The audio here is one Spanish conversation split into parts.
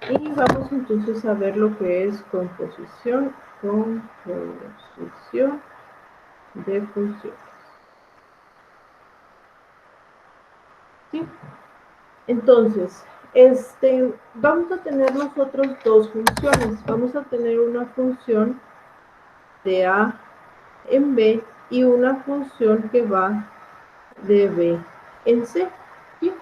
Y vamos entonces a ver lo que es composición de funciones. ¿Sí? Entonces, vamos a tener nosotros dos funciones. Vamos a tener una función de A en B y una función que va de B en C. ¿Sí?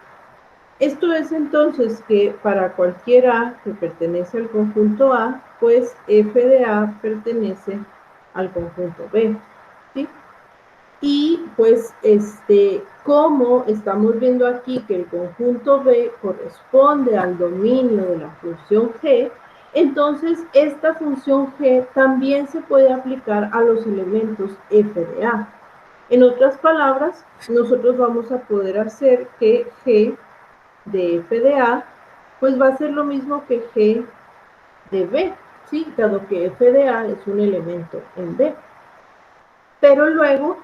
Esto es entonces que para cualquier A que pertenece al conjunto A, pues f de A pertenece al conjunto B. ¿Sí? Y pues como estamos viendo aquí que el conjunto B corresponde al dominio de la función G, entonces esta función G también se puede aplicar a los elementos f de A. En otras palabras, nosotros vamos a poder hacer que G de f de A pues va a ser lo mismo que G de B, ¿sí? Dado que f de A es un elemento en B. Pero luego,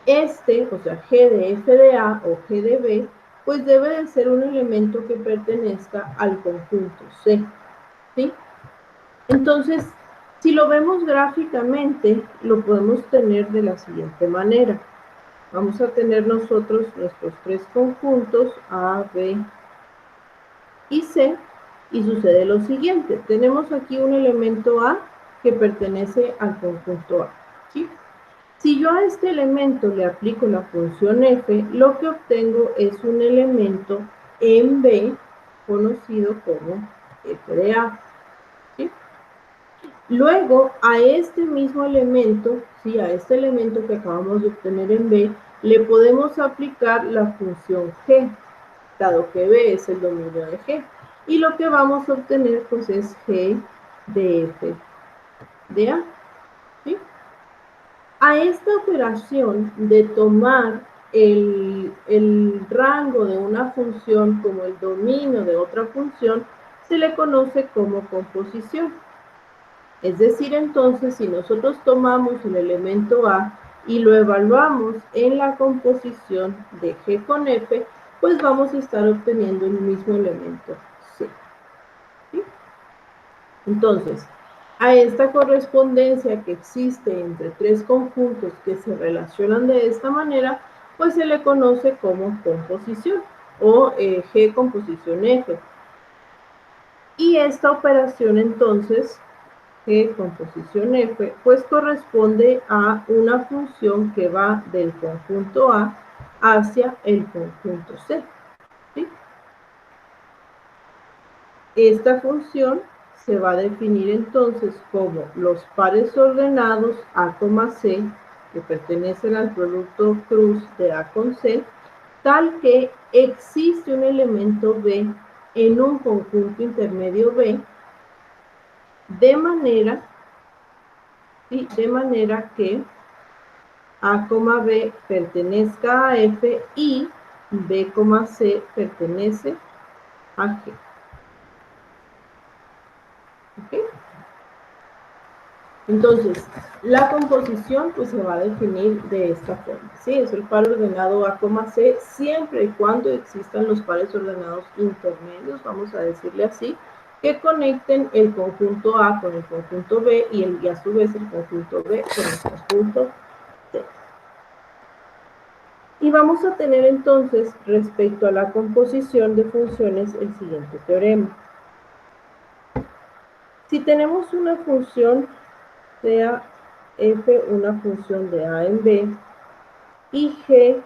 o sea, G de f de A o G de B, pues debe de ser un elemento que pertenezca al conjunto C, ¿sí? Entonces, si lo vemos gráficamente, lo podemos tener de la siguiente manera. Vamos a tener nosotros nuestros tres conjuntos A, B y C, y sucede lo siguiente. Tenemos aquí un elemento A que pertenece al conjunto A, ¿sí? Si yo a este elemento le aplico la función f, lo que obtengo es un elemento en B conocido como f de A. ¿Sí? Luego, a este mismo elemento, ¿sí? A este elemento que acabamos de obtener en B, le podemos aplicar la función g, dado que B es el dominio de g. Y lo que vamos a obtener, pues, es g de f de A. ¿Sí? A esta operación de tomar el rango de una función como el dominio de otra función se le conoce como composición. Es decir, entonces, si nosotros tomamos el elemento A y lo evaluamos en la composición de G con F, pues vamos a estar obteniendo el mismo elemento C. ¿Sí? Entonces, a esta correspondencia que existe entre tres conjuntos que se relacionan de esta manera, pues se le conoce como composición o G composición F. Y esta operación entonces, G composición F, pues corresponde a una función que va del conjunto A hacia el conjunto C. ¿Sí? Esta función se va a definir entonces como los pares ordenados A, C, que pertenecen al producto cruz de A con C, tal que existe un elemento B en un conjunto intermedio B, de manera que A, B pertenezca a F y B, C pertenece a G. ¿Okay? Entonces, la composición pues se va a definir de esta forma, ¿sí? Es el par ordenado A, C, siempre y cuando existan los pares ordenados intermedios, vamos a decirle así, que conecten el conjunto A con el conjunto B y a su vez el conjunto B con el conjunto C. Y vamos a tener entonces, respecto a la composición de funciones, el siguiente teorema. Si tenemos una función, sea f una función de A en B, y G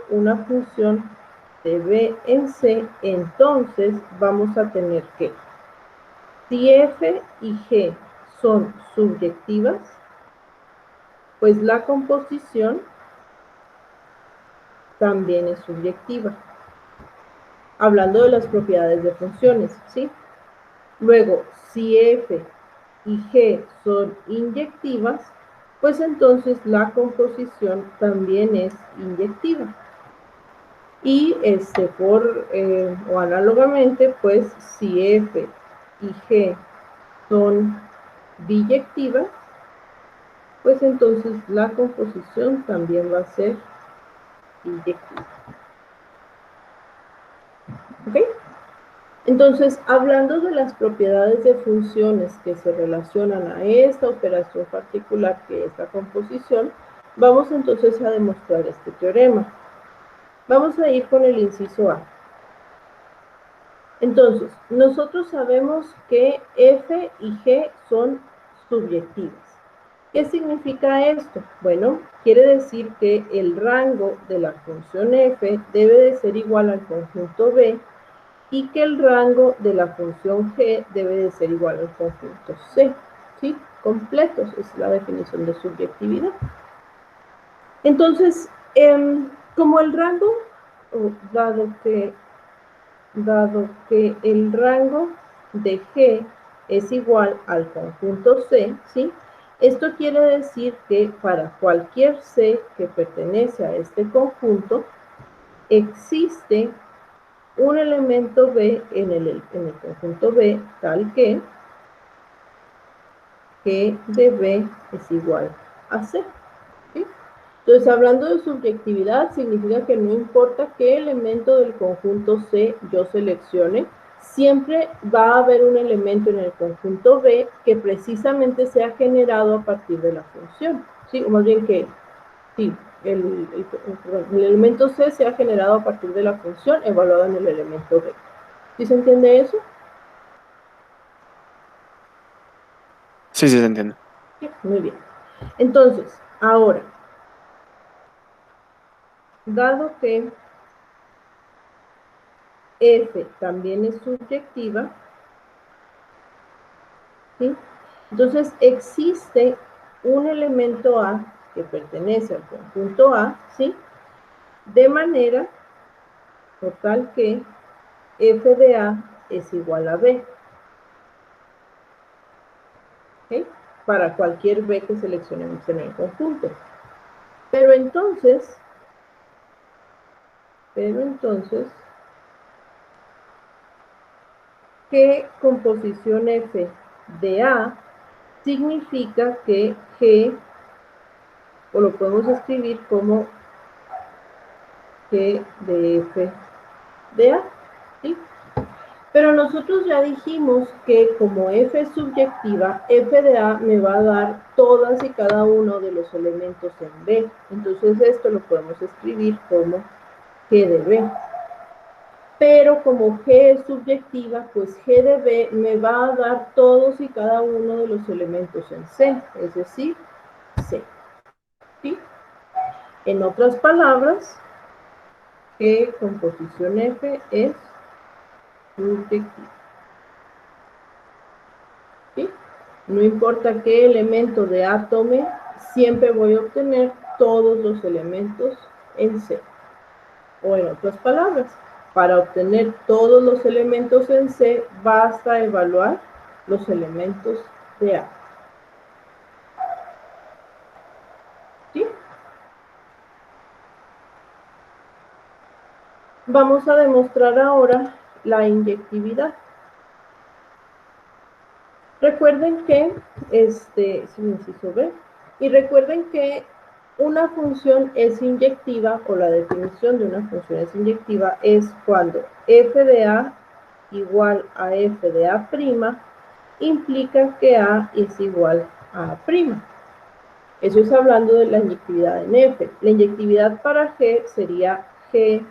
una función de B en C, entonces vamos a tener que, si F y G son subyectivas, pues la composición también es subyectiva. Hablando de las propiedades de funciones, ¿sí? Luego, si F y G son inyectivas, pues entonces la composición también es inyectiva. Y o análogamente, pues si F y G son biyectivas, pues entonces la composición también va a ser biyectiva. Entonces, hablando de las propiedades de funciones que se relacionan a esta operación particular, que es la composición, vamos entonces a demostrar este teorema. Vamos a ir con el inciso A. Entonces, nosotros sabemos que f y g son subyectivas. ¿Qué significa esto? Bueno, quiere decir que el rango de la función f debe de ser igual al conjunto B y que el rango de la función g debe de ser igual al conjunto C. ¿Sí? Completos es la definición de subjetividad. Entonces, como el rango, dado que el rango de G es igual al conjunto C, ¿sí? Esto quiere decir que para cualquier C que pertenece a este conjunto, existe un elemento B en el conjunto B tal que G de B es igual a C. ¿Sí? Entonces, hablando de subjetividad, significa que no importa qué elemento del conjunto C yo seleccione, siempre va a haber un elemento en el conjunto B que precisamente sea generado a partir de la función. ¿Sí? O más bien que sí, el elemento C sea generado a partir de la función evaluada en el elemento B. ¿Sí se entiende eso? Sí, sí, se entiende. Sí, muy bien. Entonces, ahora, dado que F también es subjetiva, ¿sí? Entonces existe un elemento A que pertenece al conjunto A, ¿sí? De manera total que f de A es igual a B, ¿ok? Para cualquier B que seleccionemos en el conjunto. Pero entonces, ¿qué composición F de A significa que G, o lo podemos escribir como G de F de A, ¿sí? Pero nosotros ya dijimos que como f es subjetiva, f de A me va a dar todas y cada uno de los elementos en B. Entonces esto lo podemos escribir como G de B. Pero como G es subjetiva, pues G de B me va a dar todos y cada uno de los elementos en C, es decir, C. ¿Sí? En otras palabras, G composición F es subjetiva. ¿Sí? No importa qué elemento de A tome, siempre voy a obtener todos los elementos en C. O en otras palabras, para obtener todos los elementos en C, basta evaluar los elementos de A. ¿Sí? Vamos a demostrar ahora la inyectividad. Recuerden que, y recuerden que una función es inyectiva, o la definición de una función es inyectiva, es cuando f de A igual a f de A', implica que A es igual a A'. Eso es hablando de la inyectividad en F. La inyectividad para G sería G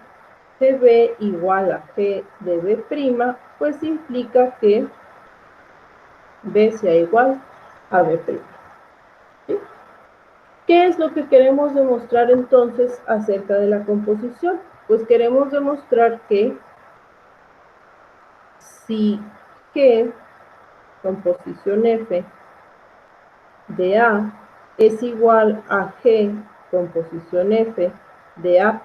de B igual a G de B', pues implica que B sea igual a B'. ¿Sí? ¿Qué es lo que queremos demostrar entonces acerca de la composición? Pues queremos demostrar que si G, composición F, de A es igual a G, composición F, de A',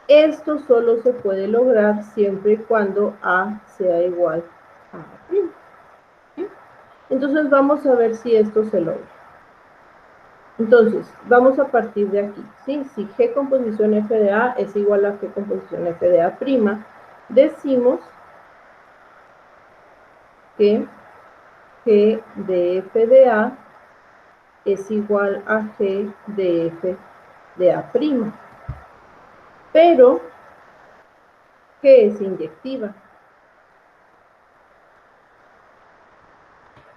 esto solo se puede lograr siempre y cuando A sea igual a A'. ¿Sí? Entonces vamos a ver si esto se logra. Entonces, vamos a partir de aquí, ¿sí? Si G composición F de A es igual a G composición F de A', decimos que G de F de A es igual a G de F de A'. Pero, ¿qué es inyectiva?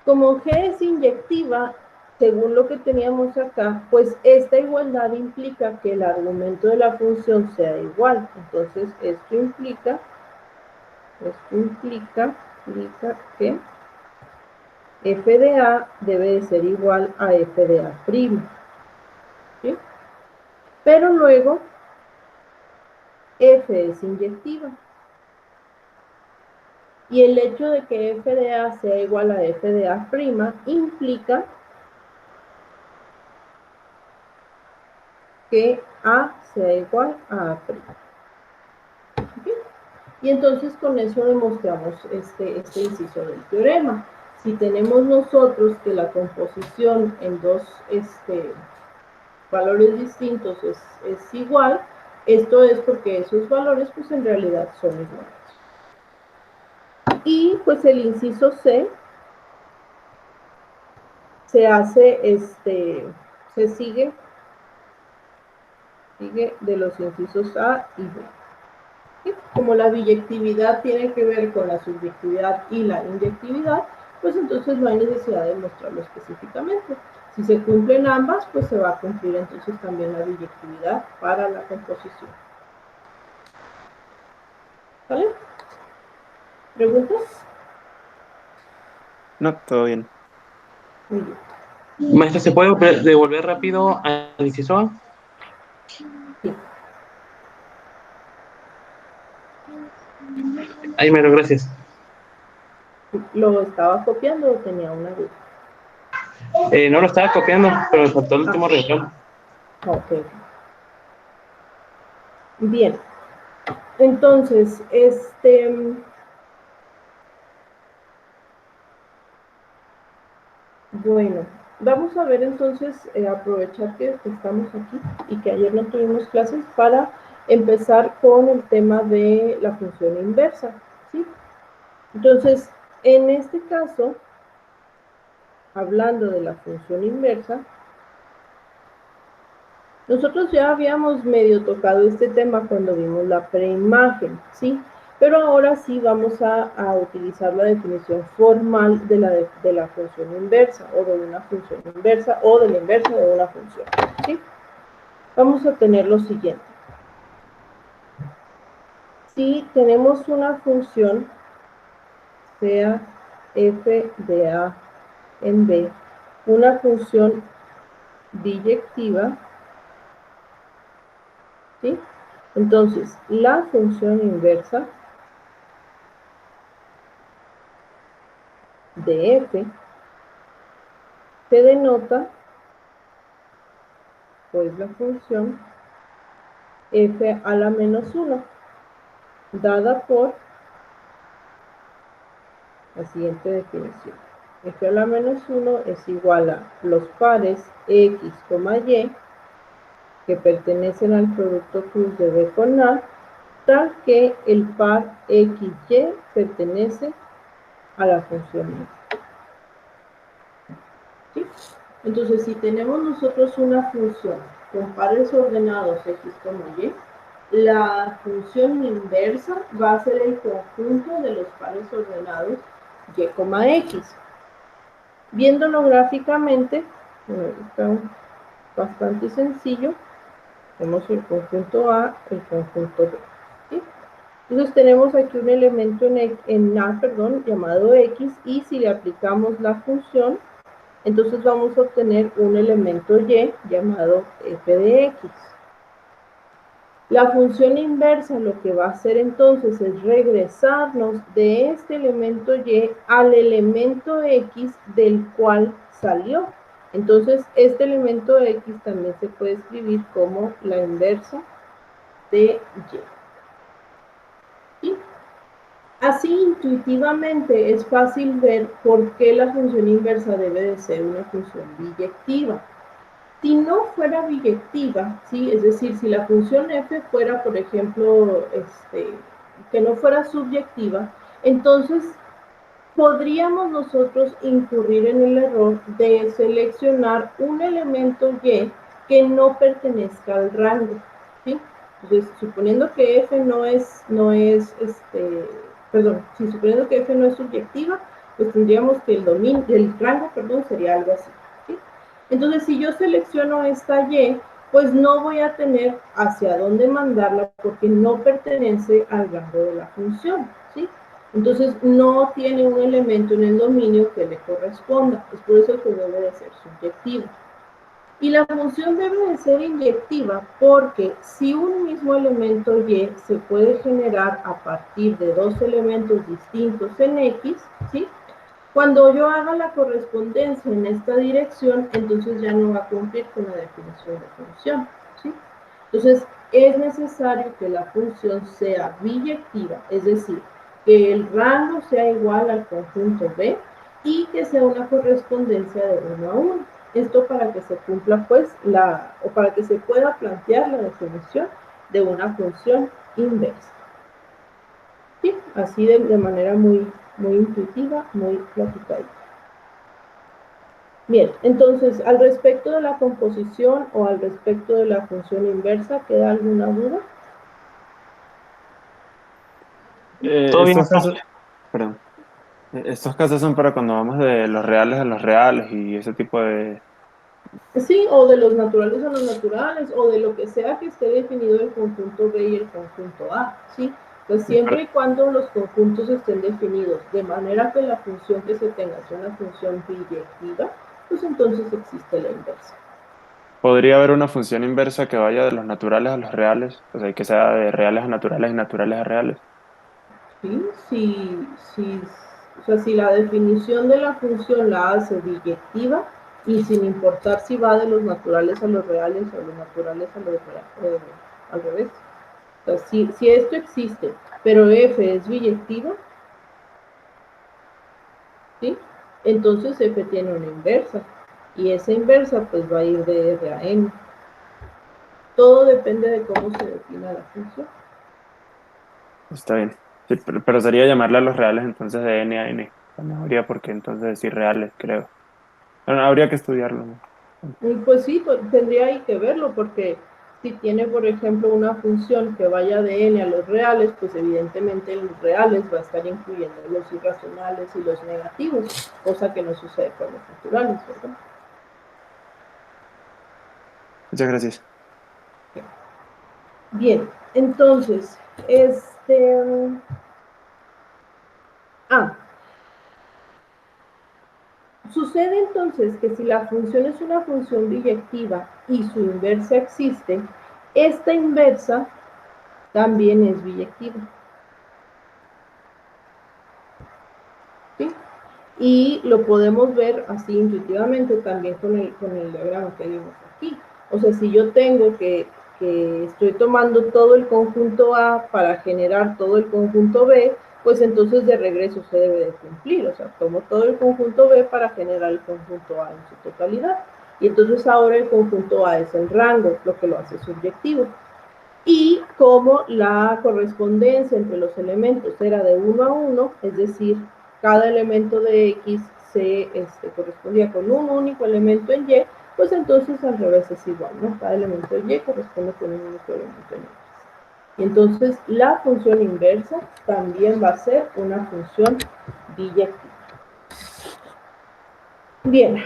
Como G es inyectiva, según lo que teníamos acá, pues esta igualdad implica que el argumento de la función sea igual. Entonces, esto implica que f de a debe de ser igual a f de a'. ¿Sí? Pero luego, f es inyectiva. Y el hecho de que f de a sea igual a f de a' implica que a sea igual a a'. ¿Okay? Y entonces con eso demostramos este inciso del teorema. Si tenemos nosotros que la composición en dos valores distintos es igual, esto es porque esos valores pues en realidad son iguales. Y pues el inciso C se hace, se sigue de los incisos A y B. ¿Sí? Como la biyectividad tiene que ver con la subjetividad y la inyectividad, pues entonces no hay necesidad de mostrarlo específicamente. Si se cumplen ambas, pues se va a cumplir entonces también la biyectividad para la composición. ¿Vale? ¿Preguntas? No, todo bien. Muy bien. Maestra, ¿se puede devolver rápido al inciso A? Sí. Ahí mero, gracias. ¿Lo estaba copiando o tenía una duda? No lo estaba copiando, pero me faltó el último renglón. Ok. Bien. Entonces, bueno, vamos a ver entonces, aprovechar que estamos aquí y que ayer no tuvimos clases para empezar con el tema de la función inversa, ¿sí? Entonces, en este caso, hablando de la función inversa, nosotros ya habíamos medio tocado este tema cuando vimos la preimagen, ¿sí? Pero ahora sí vamos a utilizar la definición formal de la función inversa, o de una función inversa, o de la inversa de una función, ¿sí? Vamos a tener lo siguiente. Si tenemos una función, sea f de a en b, una función biyectiva, ¿sí? Entonces, la función inversa de f se denota, pues, la función f a la menos 1, dada por la siguiente definición. F a la menos 1 es igual a los pares x, y, que pertenecen al producto cruz de b con a, tal que el par xy pertenece a la función y. ¿Sí? Entonces, si tenemos nosotros una función con pares ordenados x, y, la función inversa va a ser el conjunto de los pares ordenados y, x. Viéndolo gráficamente, está bastante sencillo. Tenemos el conjunto A, el conjunto B. ¿Sí? Entonces tenemos aquí un elemento en A, llamado X, y si le aplicamos la función, entonces vamos a obtener un elemento Y llamado f de X. La función inversa lo que va a hacer entonces es regresarnos de este elemento Y al elemento X del cual salió. Entonces, este elemento X también se puede escribir como la inversa de Y. ¿Sí? Así, intuitivamente, es fácil ver por qué la función inversa debe de ser una función biyectiva. Si no fuera biyectiva, ¿sí? Es decir, si la función f fuera, por ejemplo, que no fuera subyectiva, entonces podríamos nosotros incurrir en el error de seleccionar un elemento y que no pertenezca al rango, ¿sí? Entonces, suponiendo que f suponiendo que f no es subyectiva, pues tendríamos que el rango, perdón, sería algo así, ¿sí? Entonces, si yo selecciono esta Y, pues no voy a tener hacia dónde mandarla porque no pertenece al rango de la función, ¿sí? Entonces, no tiene un elemento en el dominio que le corresponda. Es por eso que debe de ser subyectiva. Y la función debe de ser inyectiva porque si un mismo elemento Y se puede generar a partir de dos elementos distintos en X, ¿sí? Cuando yo haga la correspondencia en esta dirección, entonces ya no va a cumplir con la definición de función, ¿sí? Entonces, es necesario que la función sea biyectiva, es decir, que el rango sea igual al conjunto B y que sea una correspondencia de 1 a 1. Esto para que se cumpla, pues, o para que se pueda plantear la definición de una función inversa. ¿Sí? Así de manera muy intuitiva, muy platicadita. Bien, entonces, al respecto de la composición o al respecto de la función inversa, ¿queda alguna duda? Todo bien. Estos casos, perdón, estos casos son para cuando vamos de los reales a los reales y ese tipo de... Sí, o de los naturales a los naturales, o de lo que sea que esté definido el conjunto B y el conjunto A, ¿sí? Pues siempre y cuando los conjuntos estén definidos de manera que la función que se tenga sea una función biyectiva, pues entonces existe la inversa. ¿Podría haber una función inversa que vaya de los naturales a los reales? O sea, que sea de reales a naturales y naturales a reales. ¿Sí? O sea, si la definición de la función la hace biyectiva y sin importar si va de los naturales a los reales o los naturales a los reales, al revés. O sea, si esto existe, pero f es biyectiva, ¿sí? Entonces f tiene una inversa y esa inversa pues va a ir de R a N. Todo depende de cómo se defina la función. Está bien. Sí, pero sería llamarle a los reales entonces de n a n. No habría por qué entonces decir reales, creo. Bueno, habría que estudiarlo, ¿no? Y pues sí, tendría ahí que verlo, porque si tiene, por ejemplo, una función que vaya de n a los reales, pues evidentemente en los reales va a estar incluyendo los irracionales y los negativos, cosa que no sucede con los naturales, ¿verdad? Muchas gracias. Bien, entonces, Ah, sucede entonces que si la función es una función biyectiva y su inversa existe, esta inversa también es biyectiva. ¿Sí? Y lo podemos ver así intuitivamente también con el diagrama que vimos aquí. O sea, si yo tengo que estoy tomando todo el conjunto A para generar todo el conjunto B, pues entonces de regreso se debe de cumplir. O sea, tomo todo el conjunto B para generar el conjunto A en su totalidad. Y entonces ahora el conjunto A es el rango, lo que lo hace subyectivo. Y como la correspondencia entre los elementos era de 1 a 1, es decir, cada elemento de X se correspondía con un único elemento en Y, pues entonces al revés es igual, ¿no? Cada elemento en Y corresponde con un único elemento en X. Y entonces la función inversa también va a ser una función biyectiva. Bien,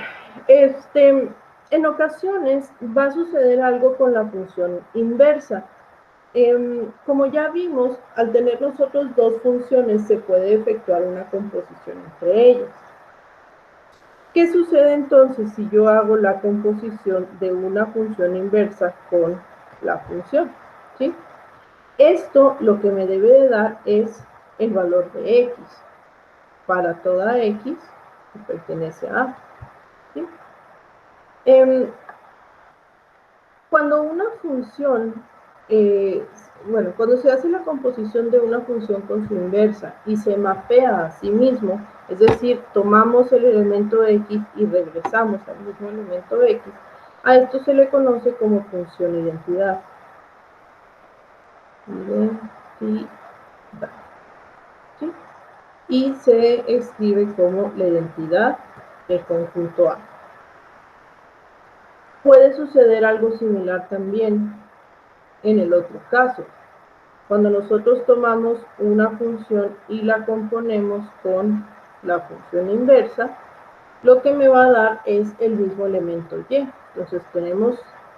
en ocasiones va a suceder algo con la función inversa. Como ya vimos, al tener nosotros dos funciones se puede efectuar una composición entre ellas. ¿Qué sucede entonces si yo hago la composición de una función inversa con la función? ¿Sí? Esto lo que me debe de dar es el valor de x para toda x que pertenece a A. ¿Sí? Cuando una función, cuando se hace la composición de una función con su inversa y se mapea a sí mismo, es decir, tomamos el elemento x y regresamos al mismo elemento x, a esto se le conoce como función identidad. ¿Sí? Y se escribe como la identidad del conjunto A. Puede suceder algo similar también en el otro caso. Cuando nosotros tomamos una función y la componemos con la función inversa, lo que me va a dar es el mismo elemento y. Entonces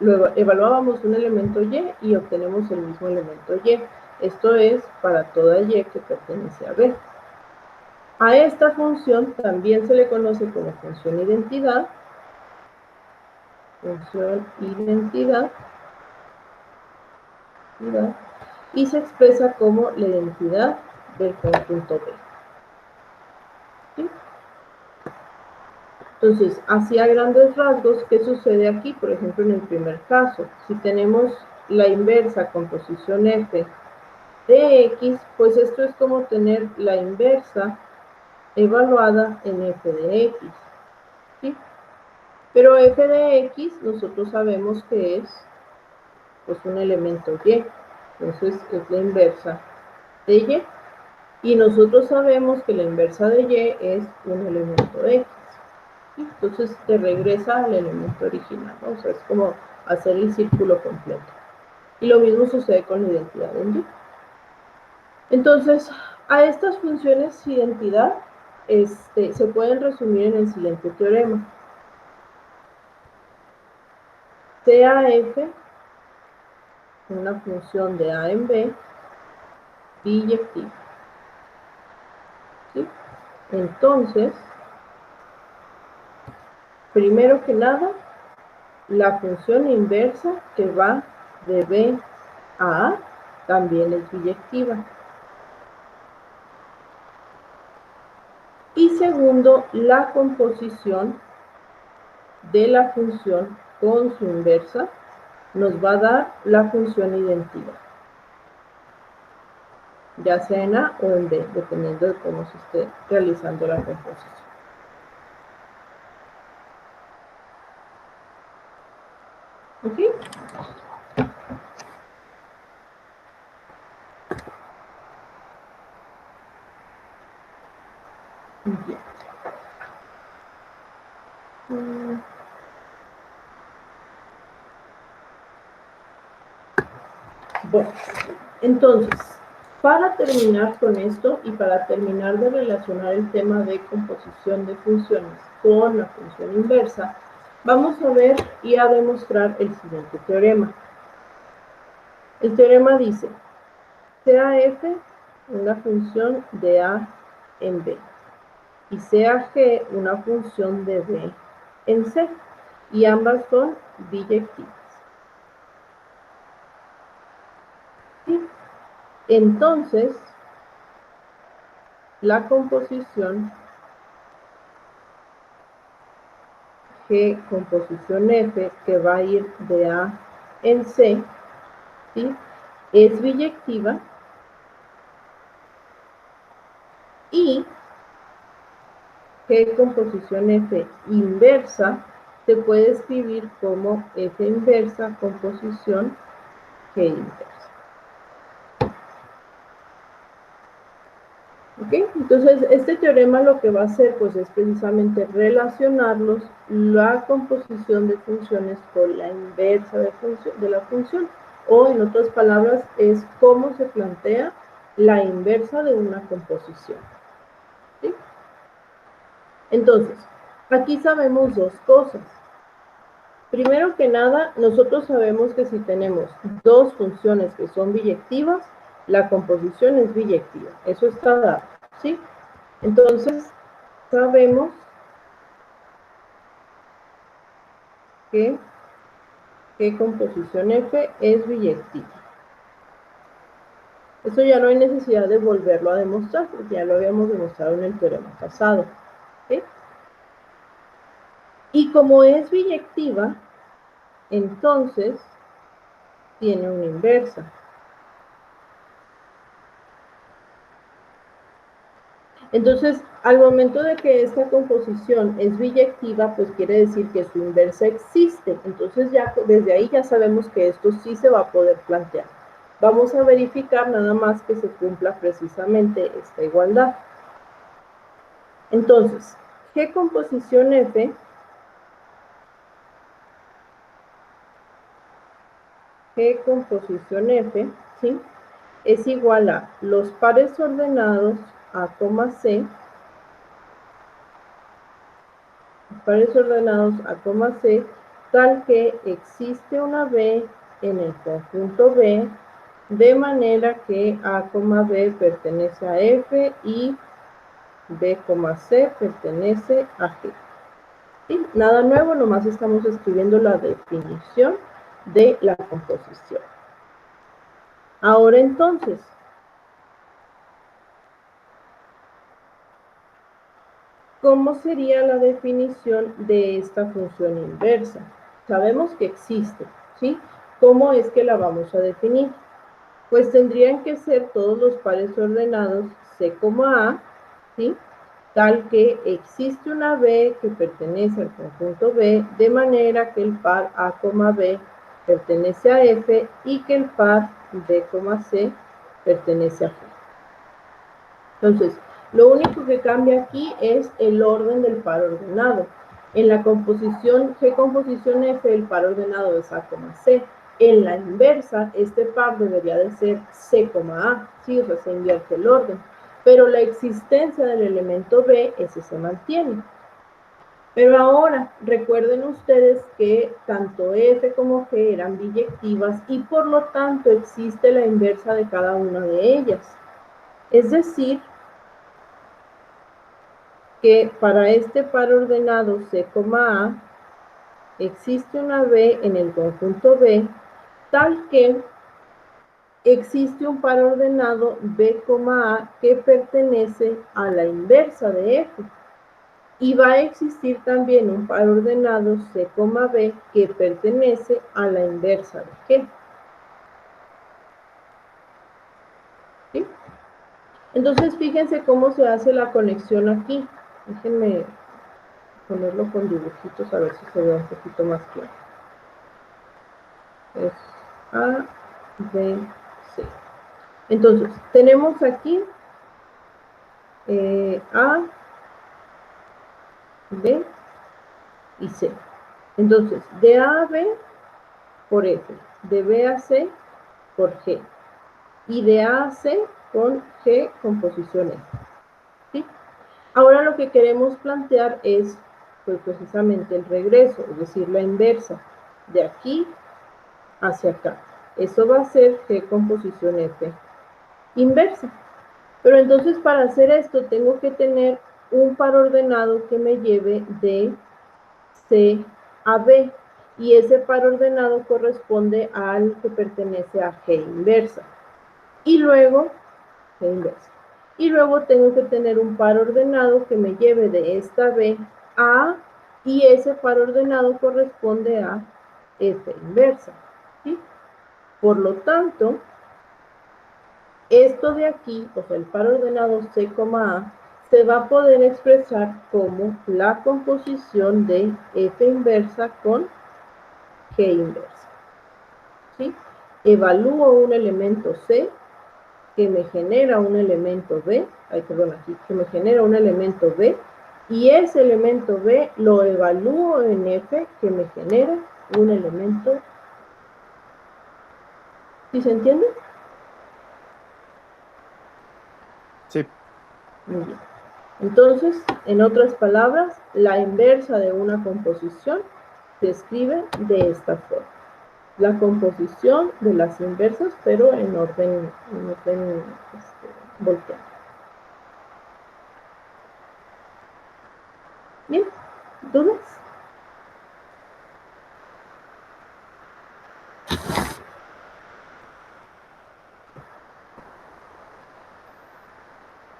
luego evaluábamos un elemento y obtenemos el mismo elemento y. Esto es para toda y que pertenece a B. A esta función también se le conoce como función identidad. Función identidad. Y se expresa como la identidad del conjunto B. ¿Sí? Entonces, así a grandes rasgos, ¿qué sucede aquí? Por ejemplo, en el primer caso, si tenemos la inversa con posición f de x, pues esto es como tener la inversa evaluada en f de x. ¿Sí? Pero f de x nosotros sabemos que es pues un elemento y, entonces es la inversa de y. Y nosotros sabemos que la inversa de y es un elemento x. ¿Sí? Entonces te regresa al elemento original, ¿no? O sea, es como hacer el círculo completo. Y lo mismo sucede con la identidad en y. Entonces, a estas funciones identidad se pueden resumir en el siguiente teorema. Sea f una función de a en b biyectiva. ¿Sí? Entonces, primero que nada, la función inversa que va de b a a también es biyectiva. Y segundo, la composición de la función con su inversa nos va a dar la función identidad, ya sea en A o en B, dependiendo de cómo se esté realizando la composición. ¿Ok? Bien. Bueno, entonces, para terminar con esto y para terminar de relacionar el tema de composición de funciones con la función inversa, vamos a ver y a demostrar el siguiente teorema. El teorema dice, sea f una función de a en b y sea g una función de b en c, y ambas son biyectivas. ¿Sí? Entonces, la composición G composición F, que va a ir de A en C, ¿sí? Es biyectiva, y G composición F inversa se puede escribir como F inversa composición G inversa. ¿Ok? Entonces, este teorema lo que va a hacer pues, es precisamente relacionarlos la composición de funciones con la inversa de la función. O, en otras palabras, es cómo se plantea la inversa de una composición. ¿Sí? Entonces, aquí sabemos dos cosas. Primero que nada, nosotros sabemos que si tenemos dos funciones que son biyectivas, la composición es biyectiva. Eso está dado, ¿sí? Entonces, sabemos que composición F es biyectiva. Eso ya no hay necesidad de volverlo a demostrar, porque ya lo habíamos demostrado en el teorema pasado. ¿Sí? Y como es biyectiva, entonces tiene una inversa. Entonces, al momento de que esta composición es biyectiva, pues quiere decir que su inversa existe. Entonces, ya desde ahí ya sabemos que esto sí se va a poder plantear. Vamos a verificar nada más que se cumpla precisamente esta igualdad. Entonces, G composición F ¿sí? Es igual a los pares ordenados A, C pares ordenados A, C, tal que existe una B en el conjunto B, de manera que A, B pertenece a F y B, C pertenece a G. ¿Sí? Nada nuevo, nomás estamos escribiendo la definición de la composición. Ahora entonces, ¿cómo sería la definición de esta función inversa? Sabemos que existe, ¿sí? ¿Cómo es que la vamos a definir? Pues tendrían que ser todos los pares ordenados C, A, ¿sí? Tal que existe una B que pertenece al conjunto B, de manera que el par A, B pertenece a F y que el par B, C pertenece a G. Entonces, lo único que cambia aquí es el orden del par ordenado. En la composición G composición F, el par ordenado es A, C. En la inversa, este par debería de ser C, A, ¿sí? O sea, se invierte el orden. Pero la existencia del elemento B, ese se mantiene. Pero ahora, recuerden ustedes que tanto F como G eran biyectivas y por lo tanto existe la inversa de cada una de ellas. Es decir, que para este par ordenado C, A, existe una B en el conjunto B, tal que existe un par ordenado B, A que pertenece a la inversa de F. Y va a existir también un par ordenado C, B que pertenece a la inversa de G. ¿Sí? Entonces, fíjense cómo se hace la conexión aquí. Déjenme ponerlo con dibujitos a ver si se ve un poquito más claro. Es A, B, C. Entonces, tenemos aquí A, B y C. Entonces, de A a B por F, de B a C por G, y de A a C con G composición F. ¿Sí? Ahora lo que queremos plantear es pues, precisamente el regreso, es decir, la inversa, de aquí hacia acá. Eso va a ser G composición F inversa. Pero entonces para hacer esto tengo que tener un par ordenado que me lleve de C a B. Y ese par ordenado corresponde al que pertenece a G inversa. Y luego, G inversa. Y luego tengo que tener un par ordenado que me lleve de esta B a A, y ese par ordenado corresponde a F inversa. ¿Sí? Por lo tanto, esto de aquí, o sea, el par ordenado C, A, se va a poder expresar como la composición de F inversa con G inversa. ¿Sí? Evalúo un elemento C que me genera un elemento B, aquí, que me genera un elemento B, y ese elemento B lo evalúo en F que me genera un elemento. ¿Sí se entiende? Sí. Muy bien. Entonces, en otras palabras, la inversa de una composición se escribe de esta forma. La composición de las inversas, pero en orden volteado. Bien, ¿dudas?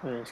Pues